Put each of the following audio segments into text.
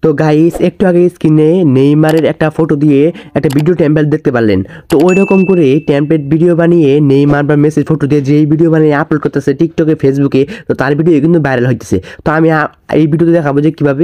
তো গাইস একটু আগে স্ক্রিনে নেইমারের একটা ফটো দিয়ে একটা ভিডিও টেমপ্লেট দেখতে পারলেন। তো ওই রকম করে টেমপ্লেট ভিডিও বানিয়ে নেইমার বা মেসির ফটো দিয়ে যেই ভিডিও বানিয়ে আপলোড করতেছে টিকটকে, ফেসবুকে, তো তার ভিডিও কিন্তু ভাইরাল হইতেছে। তো আমি এই ভিডিওতে দেখাবো যে কীভাবে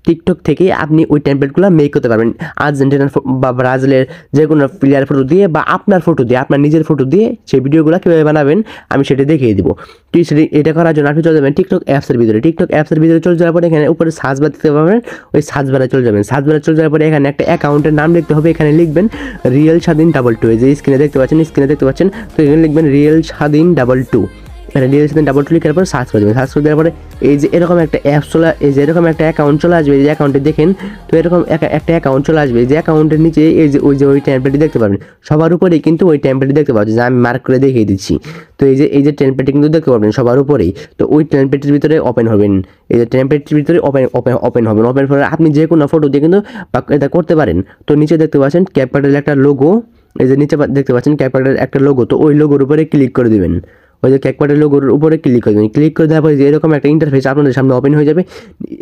টিকটক থেকে আপনি ওই টেমপ্লেটগুলো মেক করতে পারবেন। আর্জেন্টিনার বা ব্রাজিলের যে কোনো প্লেয়ার ফটো দিয়ে বা আপনার ফটো দিয়ে, আপনার নিজের ফটো দিয়ে সেই ভিডিওগুলো কীভাবে বানাবেন আমি সেটা দেখিয়ে দিব। তো এটা করার জন্য আপনি চলে যাবেন টিকটক অ্যাপসের ভিতরে। টিকটক অ্যাপসের ভিতরে চলে যাওয়ার পরে এখানে উপরে সার্চ বার দিতে পারবেন, ওই সার্চ বারে চলে যাবেন। সার্চ বারে চলে যাওয়ার পরে এখানে একটা অ্যাকাউন্টের নাম লিখতে হবে। এখানে লিখবেন রিয়েল স্বাধীন 22, এই যে স্ক্রিনে দেখতে পাচ্ছেন। তো এখানে লিখবেন রিয়েল স্বাধীন 22, মানে রিয়েল স্বাধীন 22 লিখার পর সার্চ করে দেবেন। সার্চ করে দেওয়ার পরে এই যে এরকম একটা অ্যাপ এরকম একটা অ্যাকাউন্ট চলে আসবে। এই যে অ্যাকাউন্টে দেখেন, তো এরকম একটা অ্যাকাউন্ট চলে আসবে। যে অ্যাকাউন্টের নিচে এই যে ওই টেমপ্লেটটি দেখতে পাবেন, সবার উপরেই কিন্তু ওই টেমপ্লেটটি দেখতে পাচ্ছেন, যা আমি মার্ক করে দেখিয়ে দিচ্ছি। তো এই যে টেমপ্লেটটি কিন্তু দেখতে পাবেন সবার উপরেই। তো ওই টেমপ্লেটের ভিতরে ওপেন হবেন। এই যে টেমপ্লেটের ভিতরে ওপেন হবেন। ওপেন করে আপনি যে কোনো ফটো দিয়ে কিন্তু এটা করতে পারেন। তো নিচে দেখতে পাচ্ছেন ক্যাপকাটের একটা লোগো, এই যে নিচে দেখতে পাচ্ছেন ক্যাপকাটের একটা লোগো। তো ওই লোগোর উপরে ক্লিক করে দেবেন। ওই যে ক্যাপকাটের লোগোর উপরে ক্লিক করে দেবেন। ক্লিক করে দেওয়ার পরে যে এরকম একটা ইন্টারফেস আপনাদের সামনে ওপেন হয়ে যাবে।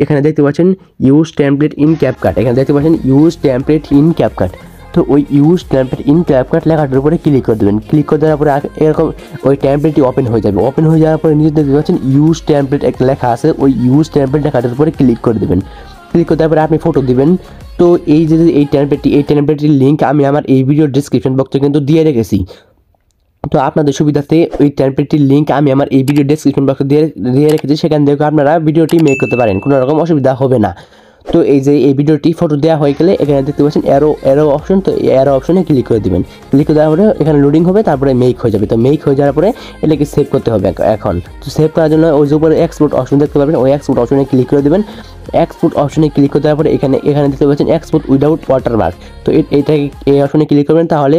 এখানে দেখতে পাচ্ছেন ইউজ টেমপ্লেট ইন ক্যাপকাট, এখানে দেখতে পাচ্ছেন ইউজ টেমপ্লেট ইন ক্যাপকাট। তো ওই ইউজ টেমপ্লেট ইন ক্যাপকাট লেখাটার উপরে ক্লিক করে দেবেন। ক্লিক করে দেওয়ার পরে এরকম ওই টেমপ্লেটটি ওপেন হয়ে যাবে। ওপেন হয়ে যাওয়ার পরে নিচে দেখতে পাচ্ছেন ইউজ টেমপ্লেট একটা লেখা আছে, ওই ইউজ টেমপ্লেট লেখাটার উপরে ক্লিক করে দেবেন। ক্লিক করে দেওয়ার পরে আপনি ফটো দিবেন। তো এই যে এই টেমপ্লেটটির লিঙ্ক আমি আমার এই ভিডিওর ডিসক্রিপশন বক্সে কিন্তু দিয়ে রেখেছি। তো আপনাদের সুবিধাতে ওই টেমপ্লেটটির লিঙ্ক আমি আমার এই ভিডিও ডেসক্রিপশন বক্সে দিয়ে রেখেছি, সেখান থেকে আপনারা ভিডিওটি মেক করতে পারেন, কোনো রকম অসুবিধা হবে না। তো এই যে এই ভিডিওটি ফটো দেওয়া হয়ে গেলে এখানে দেখতে পাচ্ছেন অ্যারো অপশন, তো এই অ্যারো অপশনে ক্লিক করে দেবেন। ক্লিক করে দেওয়ার পরে এখানে লোডিং হবে, তারপরে মেক হয়ে যাবে। তো মেক হয়ে যাওয়ার পরে এটাকে সেভ করতে হবে এখন। তো সেভ করার জন্য ওই যে উপরে এক্সপোর্ট অপশন দেখতে পাবেন, ওই এক্সপোর্ট অপশনে ক্লিক করে দেবেন। এক্সপোর্ট অপশনে ক্লিক করে দেওয়ার পরে এখানে দেখতে পাচ্ছেন এক্সপোর্ট উইদাউট ওয়াটারমার্ক। তো এই অপশনে ক্লিক করবেন, তাহলে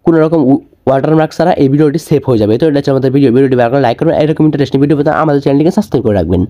কোনো রকম ওয়াটারমার্ক ছাড়া এই ভিডিওটি সেভ হয়ে যাবে। তো এটা হচ্ছে আমাদের ভিডিওটি ভালো করে লাইক করুন। এরকম ইন্টারেস্টিং ভিডিও পেতে আমাদের চ্যানেলটিকে সাবস্ক্রাইব করে রাখবেন।